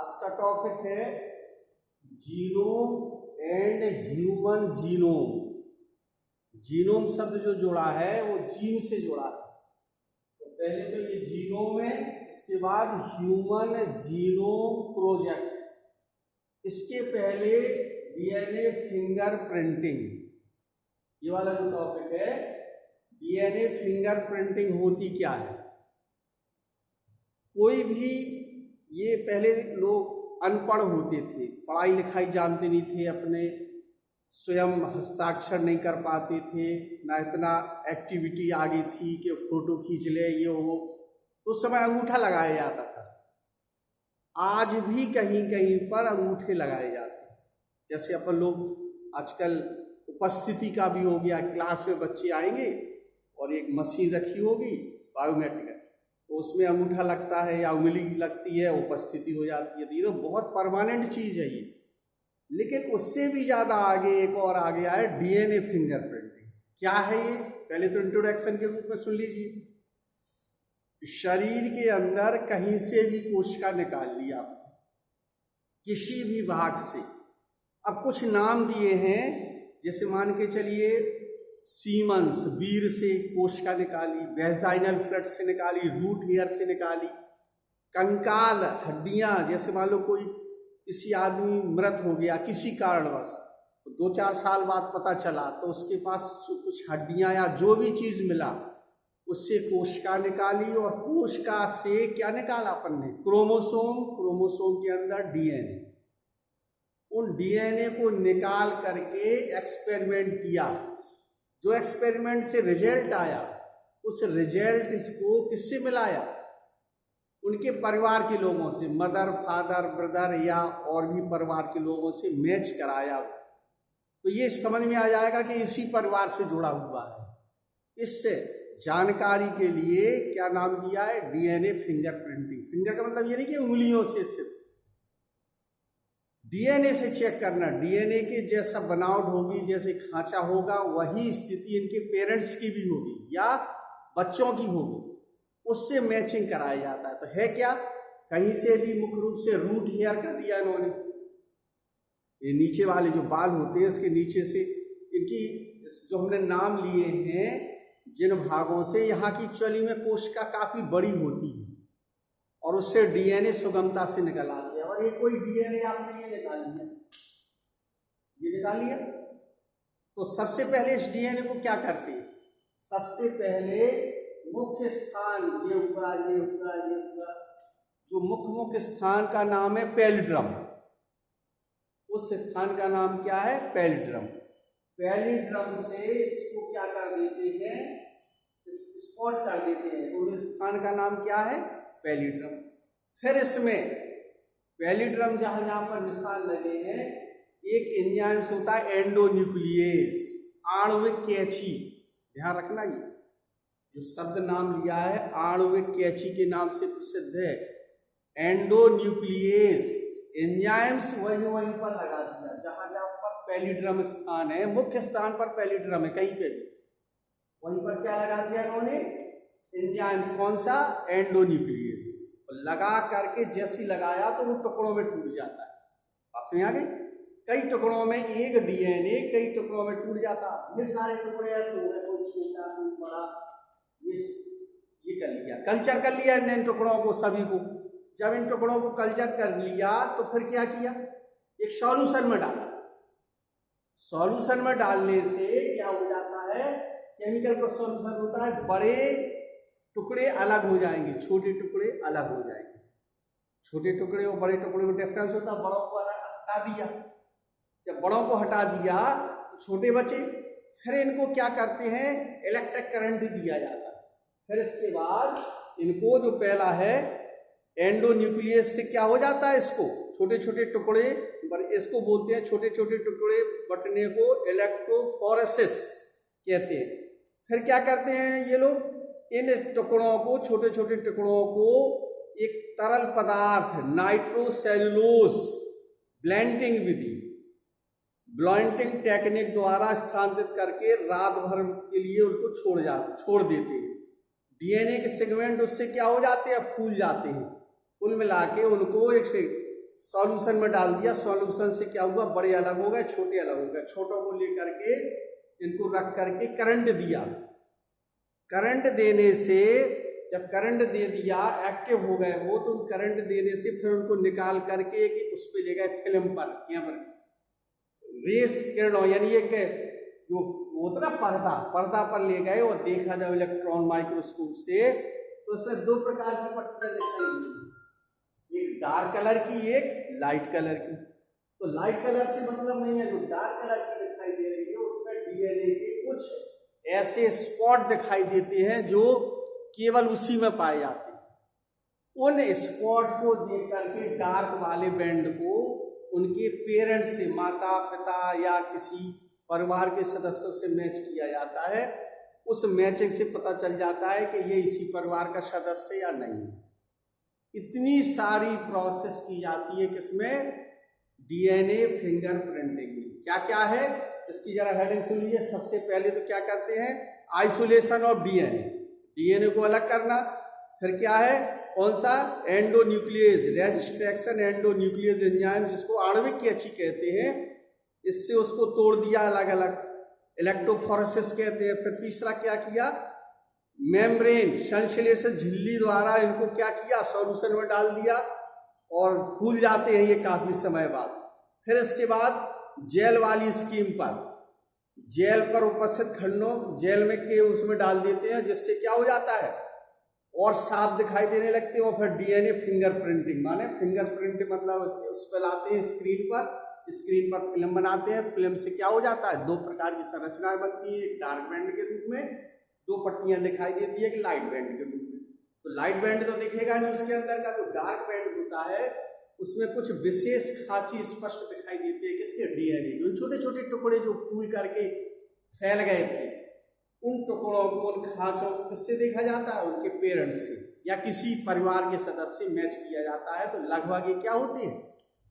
आज का टॉपिक है genome and human genome. Genome शब्द जो जोड़ा है वो जीन से जोड़ा है। तो पहले तो ये जीनोम है, इसके बाद ह्यूमन जीनोम प्रोजेक्ट, इसके पहले डीएनए फिंगरप्रिंटिंग। ये वाला जो टॉपिक है डीएनए फिंगरप्रिंटिंग होती क्या है। कोई भी, ये पहले लोग अनपढ़ होते थे, पढ़ाई लिखाई जानते नहीं थे, अपने स्वयं हस्ताक्षर नहीं कर पाते थे, ना इतना एक्टिविटी आ गई थी कि फोटो खींच ले ये हो, तो उस समय अंगूठा लगाया जाता था। आज भी कहीं कहीं पर अंगूठे लगाए जाते हैं। जैसे अपन लोग आजकल उपस्थिति का भी हो गया, क्लास में बच्चे आएंगे और एक मशीन रखी होगी बायोमेट्रिक, तो उसमें अंगूठा लगता है या उंगली लगती है, उपस्थिति हो जाती है। तो ये तो बहुत परमानेंट चीज है ये। लेकिन उससे भी ज्यादा आगे एक और आ गया है डीएनए फिंगरप्रिंटिंग। क्या है ये, पहले तो इंट्रोडक्शन के रूप में सुन लीजिए। शरीर के अंदर कहीं से भी कोशिका निकाल लिया किसी भी भाग से। अब कुछ नाम दिए हैं, जैसे मान के चलिए सीमंस, वीर से कोशिका निकाली, वेजाइनल फ्लड से निकाली, रूट हेयर से निकाली, कंकाल हड्डियां, जैसे मान लो कोई किसी आदमी मृत हो गया किसी कारणवश, तो 2-4 साल बाद पता चला तो उसके पास कुछ हड्डियां या जो भी चीज मिला उससे कोशिका निकाली, और कोशिका से क्या निकाला अपन ने, क्रोमोसोम, क्रोमोसोम के अंदर डीएनए। उन डीएनए को निकाल करके एक्सपेरिमेंट किया। जो एक्सपेरिमेंट से रिजल्ट आया, उस रिजल्ट इसको किससे मिलाया, उनके परिवार के लोगों से, मदर, फादर, ब्रदर या और भी परिवार के लोगों से मैच कराया। तो ये समझ में आ जाएगा कि इसी परिवार से जुड़ा हुआ है। इससे जानकारी के लिए क्या नाम दिया है, डीएनए फिंगरप्रिंटिंग। फिंगर का मतलब ये नहीं कि उंगलियों से, सिर्फ डीएनए से चेक करना। डीएनए के जैसा बनावट होगी, जैसे खांचा होगा, वही स्थिति इनके पेरेंट्स की भी होगी या बच्चों की होगी, उससे मैचिंग कराया जाता है। तो है क्या, कहीं से भी मुख्य रूप से रूट हेयर कर दिया इन्होंने, ये नीचे वाले जो बाल होते हैं इसके नीचे से इनकी जो हमने नाम लिए हैं, जिन भागों से, यहाँ की एक्चुअली में कोशिका काफी बड़ी होती है और उससे डीएनए सुगमता से निकल आती है। और ये कोई डीएनए आपने ये निकाल लिया, ये निकाल लिया, तो सबसे पहले इस डीएनए को क्या करते हैं, सबसे पहले मुख्य स्थान, ये हुआ, ये हुआ, ये हुआ, जो मुख्य स्थान का नाम है पैलिड्रम, उस स्थान का नाम क्या है, पैलिड्रम। पैलिड्रम से इसको क्या कर देते हैं, स्पॉट कर देते हैं, उस स्थान का नाम क्या है, पैलिड्रम। फिर इसमें पैलिड्रम जहां जहां पर निशान लगे हैं, एक एंजाइम होता है एंडोन्यूक्लियस, आणविक कैंची। ध्यान रखना, ये जो शब्द नाम लिया है आणविक कैंची के नाम से प्रसिद्ध है, एंडोन्यूक्लियस। एंजाइम्स वहीं पर लगा दिया जहां जहां पर पैलिड्रम स्थान है, मुख्य स्थान पर पैलिड्रम है कहीं पे भी, वहीं पर क्या लगा दिया इन्होंने, एंजाइम्स। कौन सा, एंडोन्यूक्लियस। लगा करके जैसी लगाया तो वो टुकड़ों में टूट जाता है। बात समझ आ गई, कई टुकड़ों में एक डीएनए कई टुकड़ों में टूट जाता। ये सारे टुकड़े ऐसे हो गए, कोई छोटा कोई बड़ा, ये कर लिया, कल्चर कर लिया इन टुकड़ों को सभी को। जब इन टुकड़ों को कल्चर कर लिया तो फिर क्या किया, एक सॉल्यूशन में डाला। सॉल्यूशन में डालने से क्या हो जाता है, केमिकल का सॉल्यूशन होता है, बड़े टुकड़े अलग हो जाएंगे, छोटे टुकड़े अलग हो जाएंगे। छोटे टुकड़े और बड़े टुकड़े में डिफरेंस होता है, बड़ों को हटा दिया। जब बड़ों को हटा दिया तो छोटे बचे, फिर इनको क्या करते हैं, इलेक्ट्रिक करंट दिया जाता है। फिर इसके बाद इनको जो पहला है एंडोन्यूक्लियस से क्या हो जाता है, इसको छोटे छोटे टुकड़े, इसको बोलते हैं छोटे छोटे टुकड़े बटने को इलेक्ट्रोफोरेसिस कहते हैं। फिर क्या करते हैं ये लोग, इन टुकड़ों को, छोटे छोटे टुकड़ों को एक तरल पदार्थ नाइट्रोसेल्यूलोज ब्लेंडिंग विधि, ब्लेंडिंग टेक्निक द्वारा स्थानांतरित करके रात भर के लिए उनको छोड़ देते हैं। डीएनए के सेगमेंट उससे क्या हो जाते हैं, फूल जाते हैं। कुल मिला के उनको एक सॉल्यूशन में डाल दिया, सॉल्यूशन से क्या हुआ, बड़े अलग हो गए, छोटे अलग हो गए, छोटों को लेकर के इनको रख करके करंट दिया। करंट देने से, जब करंट दे दिया, एक्टिव हो गए वो, तो करंट देने से फिर उनको निकाल करके कि उस पर ले गए फिल्म पर, यहाँ पर रेस किरणों, यानी एक जो होता ना पर्दा पर ले गए और देखा जब इलेक्ट्रॉन माइक्रोस्कोप से, तो उसमें दो प्रकार की पट्टियां दिखाई दी, एक डार्क कलर की, एक लाइट कलर की। तो लाइट कलर से मतलब नहीं है, जो डार्क कलर की दिखाई दे रही है उसमें डीएनए के कुछ ऐसे स्पॉट दिखाई देते हैं जो केवल उसी में पाए जाते हैं। उन स्पॉट को देख करके डार्क वाले बैंड को उनके पेरेंट्स से, माता पिता या किसी परिवार के सदस्यों से मैच किया जाता है। उस मैचिंग से पता चल जाता है कि ये इसी परिवार का सदस्य या नहीं। इतनी सारी प्रोसेस की जाती है किसमें, डीएनए फिंगरप्रिंटिंग में। क्या क्या है इसकी जरा हेडिंग सुन लीजिए। सबसे पहले तो क्या करते हैं, आइसोलेशन ऑफ डीएनए, डीएनए को अलग करना। फिर क्या है, कौन सा, एंडोन्यूक्लियेज, रेजिस्ट्रेक्शन एंडोन्यूक्लियेज एंजाइम, जिसको आणविक कैंची कहते हैं, इससे उसको तोड़ दिया अलग अलग, इलेक्ट्रोफोरेसिस कहते हैं। फिर तीसरा क्या किया, मेम्ब्रेन, संश्लेषण झिल्ली द्वारा इनको क्या किया, सॉल्यूशन में डाल दिया और फूल जाते हैं ये काफी समय बाद। फिर इसके बाद जेल वाली स्कीम पर, जेल पर उपस्थित खंडों जेल में के उसमें डाल देते हैं, जिससे क्या हो जाता है और साफ दिखाई देने लगते हैं। और फिर डीएनए फिंगरप्रिंटिंग, माने फिंगरप्रिंट मतलब उस पर लाते हैं स्क्रीन पर फिल्म बनाते हैं। फिल्म से क्या हो जाता है, दो प्रकार की संरचनाएं बनती है, एक डार्क बैंड के रूप में, दो पट्टियां दिखाई देती है कि लाइट बैंड के रूप में। तो लाइट बैंड तो दिखेगा नहीं, उसके अंदर का जो डार्क बैंड होता है उसमें कुछ विशेष खांची स्पष्ट दिखाई देती है, किसके, डीएनए। जो छोटे छोटे टुकड़े जो फूल करके फैल गए थे, उन टुकड़ों को, उन खांचों को किससे देखा जाता है, उनके पेरेंट्स से या किसी परिवार के सदस्य से मैच किया जाता है। तो लगभग ये क्या होते हैं,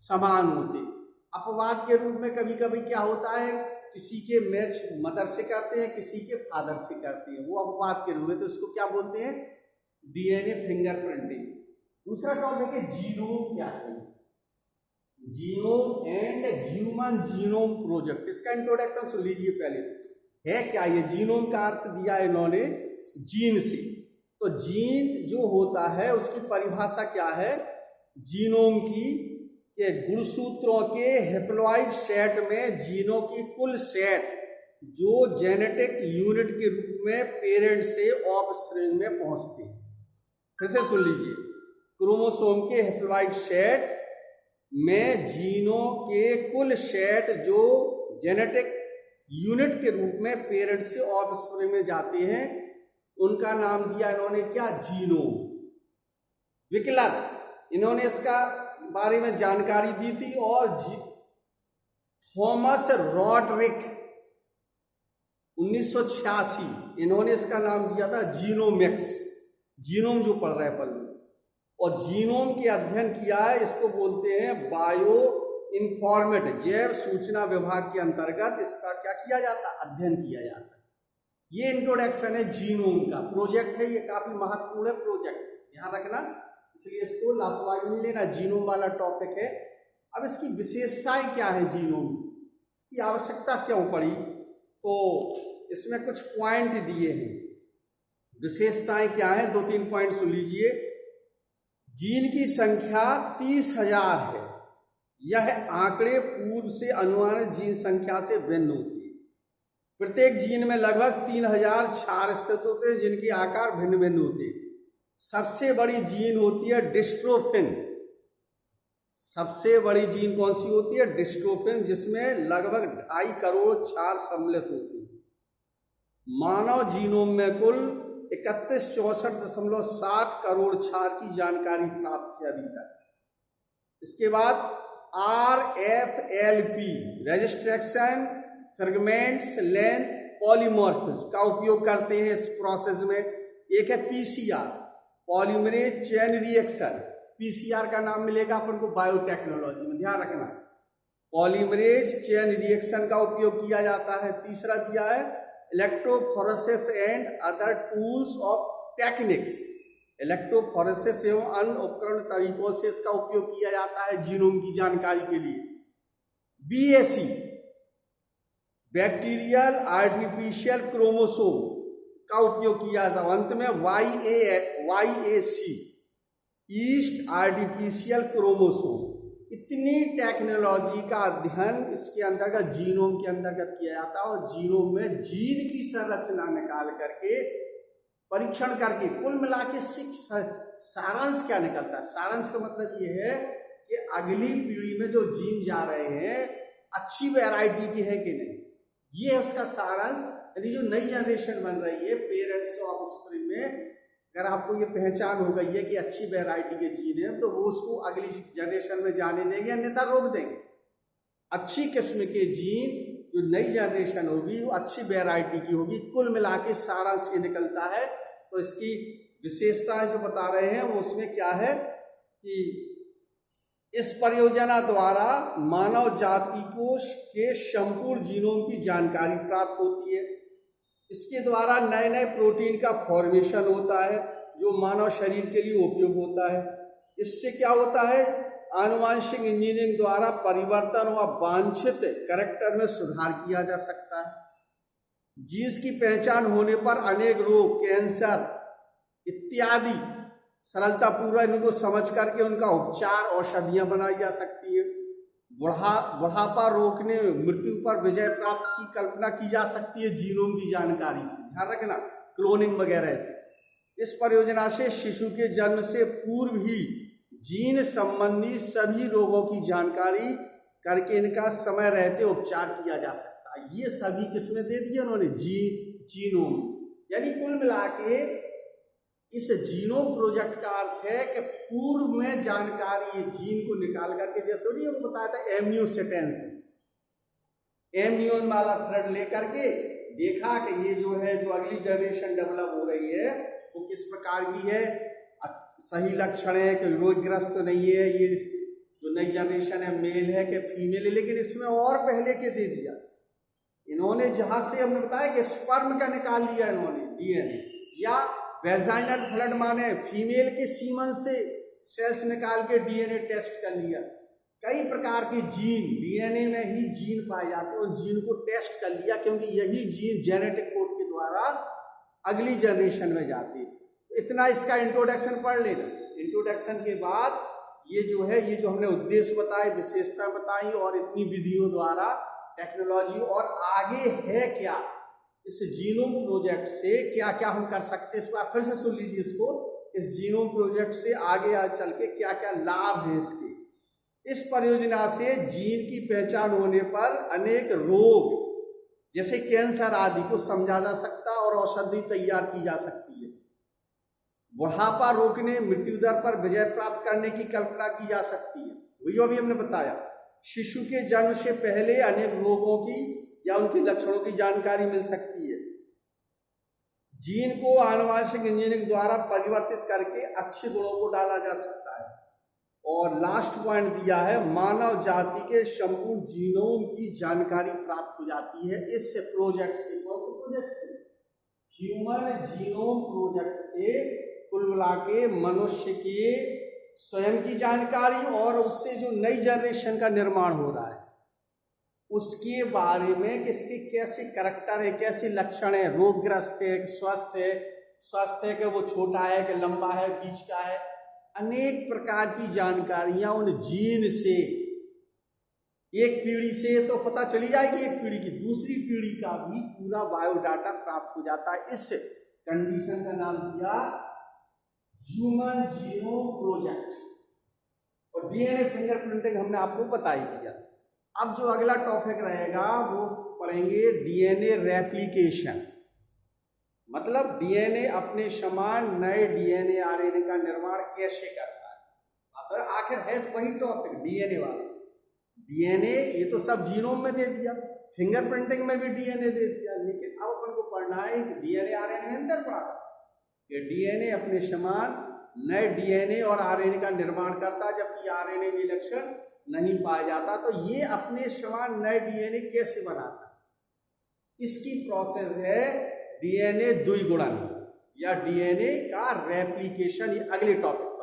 समान होते हैं। अपवाद के रूप में कभी कभी क्या होता है, किसी के मैच मदर से करते हैं, किसी के फादर से करते हैं, वो अपवाद के रूप में, तो इसको क्या बोलते हैं, डीएनए फिंगरप्रिंटिंग। दूसरा टॉपिक है जीनोम। क्या है genome and human genome project, इसका इंट्रोडक्शन सुन लीजिए पहले। है क्या ये जीनोम, का अर्थ दिया इन्होंने जीन से। तो जीन जो होता है उसकी परिभाषा क्या है, जीनोम की, के गुणसूत्रों के हैप्लॉइड सेट में जीनों की कुल सेट जो जेनेटिक यूनिट के रूप में पेरेंट से ऑफस्प्रिंग में पहुंचती है। फिर से सुन लीजिए, क्रोमोसोम के हैप्लॉइड सेट में जीनों के कुल सेट जो जेनेटिक यूनिट के रूप में पेरेंट से ऑफस्प्रिंग में जाते हैं, उनका नाम दिया इन्होंने क्या, जीनोम। विकलन, इन्होंने इसका बारे में जानकारी दी थी। और थॉमस रॉडरिक 1986 इन्होंने इसका नाम दिया था जीनोमिक्स, जीनोम जो पढ़ रहे हैं पल। और जीनोम के अध्ययन किया है, इसको बोलते हैं बायो इन्फॉर्मेट, जैव सूचना विभाग के अंतर्गत इसका क्या किया जाता है, अध्ययन किया जाता है। ये इंट्रोडक्शन है जीनोम का। प्रोजेक्ट है ये, काफी महत्वपूर्ण है प्रोजेक्ट, ध्यान रखना, इसलिए इसको लापरवाही नहीं लेना, जीनोम वाला टॉपिक है। अब इसकी विशेषताएं क्या है जीनोम, इसकी आवश्यकता क्यों पड़ी, तो इसमें कुछ पॉइंट दिए हैं। विशेषताएं क्या है, दो तीन पॉइंट सुन लीजिए। जीन की संख्या 30,000 है। यह आंकड़े पूर्व से अनुमानित जीन संख्या से भिन्न होती है। प्रत्येक जीन में लगभग 3000 क्षार स्थित होते हैं, जिनके आकार भिन्न भिन्न होते हैं। सबसे बड़ी जीन होती है डिस्ट्रोफिन। सबसे बड़ी जीन कौन सी होती है, डिस्ट्रोफिन, जिसमें लगभग 2.5 करोड़ क्षार सम्मिलित होते हैं। मानव जीनोम में कुल 3164.7 करोड़ क्षार की जानकारी प्राप्त है अभी तक। इसके बाद RFLP, रजिस्ट्रेक्शन फ्रेगमेंट्स लेंथ पॉलीमॉर्फिज्म का उपयोग करते हैं इस प्रोसेस में। एक है PCR, polymerase chain reaction. PCR का नाम मिलेगा अपन को बायोटेक्नोलॉजी में, ध्यान रखना। पॉलीमरेज चेन रिएक्शन का उपयोग किया जाता है। तीसरा दिया है electrophoresis and other tools of techniques. Electrophoresis एवं अन्य उपकरण तरीकों से इसका उपयोग किया जाता है जीनोम की जानकारी के लिए। BAC बैक्टीरियल आर्टिफिशियल क्रोमोसोम का उपयोग किया जाता है। अंत में YAC ईस्ट आर्टिफिशियल क्रोमोसोम। इतनी टेक्नोलॉजी का अध्ययन इसके अंतर्गत जीनोम के अंतर्गत किया जाता है और जीनोम में जीन की संरचना निकाल करके परीक्षण करके कुल मिला के सारांश क्या निकलता है। सारांश का मतलब ये है कि अगली पीढ़ी में जो जीन जा रहे हैं अच्छी वैरायटी की है कि नहीं, ये उसका सारांश। यानी जो नई जनरेशन बन रही है पेरेंट्स ऑफ स्प्रिंग में, अगर आपको ये पहचान हो गई है कि अच्छी वैरायटी के जीन है तो वो उसको अगली जनरेशन में जाने देंगे, अन्यथा रोक देंगे। अच्छी किस्म के जीन जो नई जनरेशन होगी वो अच्छी वैरायटी की होगी। कुल मिला के सारांश ये निकलता है। तो इसकी विशेषताएं जो बता रहे हैं वो उसमें क्या है कि इस परियोजना द्वारा मानव जाति को के संपूर्ण जीनोम की जानकारी प्राप्त होती है। इसके द्वारा नए नए प्रोटीन का फॉर्मेशन होता है जो मानव शरीर के लिए उपयोग होता है। इससे क्या होता है, आनुवांशिक इंजीनियरिंग द्वारा परिवर्तन व वांछित कैरेक्टर में सुधार किया जा सकता है। जीन्स की पहचान होने पर अनेक रोग, कैंसर इत्यादि सरलतापूर्वक इनको समझ करके उनका उपचार, औषधियां बनाई जा सकती है। बुढ़ापा रोकने, मृत्यु पर विजय प्राप्त की कल्पना की जा सकती है जीनोम की जानकारी से। ध्यान रखना, क्लोनिंग वगैरह से। इस परियोजना से शिशु के जन्म से पूर्व ही जीन संबंधी सभी रोगों की जानकारी करके इनका समय रहते उपचार किया जा सकता है। ये सभी किस्में दे दी उन्होंने जीनोम। यानी कुल मिला के इस जीनोम प्रोजेक्ट का अर्थ है कि पूर्व में जानकारी ये जीन को निकाल करके, जैसे नहीं वो बताया था एम्नियोसेटेंसिस, एम्नियोन वाला थ्रेड लेकर के देखा कि ये जो है जो अगली जनरेशन डेवलप हो रही है वो किस प्रकार की है, सही लक्षण है कि रोगग्रस्त तो नहीं है, ये जो नई जनरेशन है मेल है कि फीमेल है। लेकिन इसमें और पहले के दे दिया इन्होंने, जहां से हमने बताया कि स्पर्म का निकाल लिया इन्होंने DNA, या वेजाइनल फ्लड माने फीमेल के सीमन से सेल्स निकाल के DNA टेस्ट कर लिया। कई प्रकार के जीन, DNA में ही जीन पाए जाते हैं, उन जीन को टेस्ट कर लिया क्योंकि यही जीन जेनेटिक कोड के द्वारा अगली जनरेशन में जाती है। इतना इसका इंट्रोडक्शन पढ़ लेना। इंट्रोडक्शन के बाद ये जो है, ये जो हमने उद्देश्य बताए, विशेषता बताई और इतनी विधियों द्वारा टेक्नोलॉजी और आगे है क्या, इस जीनोम प्रोजेक्ट से क्या क्या हम कर सकते हैं, इसको फिर से सुन लीजिए इसको। इस जीनोम प्रोजेक्ट से आगे चल के क्या क्या लाभ है इसके। इस परियोजना से जीन की पहचान होने पर अनेक रोग जैसे कैंसर आदि को समझा जा सकता और औषधि तैयार की जा सकती है। बुढ़ापा रोकने, मृत्यु दर पर विजय प्राप्त करने की कल्पना की जा सकती है। वही अभी हमने बताया। शिशु के जन्म से पहले अनेक रोगों की या उनके लक्षणों की जानकारी मिल सकती है। जीन को आनुवांशिक इंजीनियरिंग द्वारा परिवर्तित करके अच्छे गुणों को डाला जा सकता है। और लास्ट पॉइंट दिया है, मानव जाति के संपूर्ण जीनोम की जानकारी प्राप्त हो जाती है इस प्रोजेक्ट से। कौन से प्रोजेक्ट से? ह्यूमन जीनोम प्रोजेक्ट से कुल मिला के मनुष्य के स्वयं की जानकारी और उससे जो नई जनरेशन का निर्माण हो रहा है उसके बारे में, किसके कैसे करैक्टर है, कैसे लक्षण है, रोगग्रस्त है कि स्वस्थ है कि वो छोटा है कि लंबा है, बीच का है, अनेक प्रकार की जानकारियां उन जीन से एक पीढ़ी से तो पता चली जाएगी, एक पीढ़ी की दूसरी पीढ़ी का भी पूरा बायोडाटा प्राप्त हो जाता है। इस कंडीशन का नाम दिया ह्यूमन जीनोम प्रोजेक्ट। और DNA फिंगरप्रिंटिंग हमने आपको बता ही दिया। अब जो अगला टॉपिक रहेगा वो पढ़ेंगे DNA रेप्लिकेशन, मतलब DNA अपने समान नए DNA RNA का निर्माण कैसे करता है। आखिर है तो वही टॉपिक DNA वाला। DNA ये तो सब जीनोम में दे दिया, फिंगरप्रिंटिंग में भी DNA दे दिया, लेकिन अब अपन को पढ़ना है कि DNA RNA अंदर पढ़ा था कि DNA अपने समान नए DNA और RNA का निर्माण करता है, जबकि RNA में लक्षण नहीं पाया जाता। तो ये अपने समान नए DNA कैसे बनाता है, इसकी प्रोसेस है DNA द्विगुणन, या डीएनए का रेप्लिकेशन, ये अगले टॉपिक।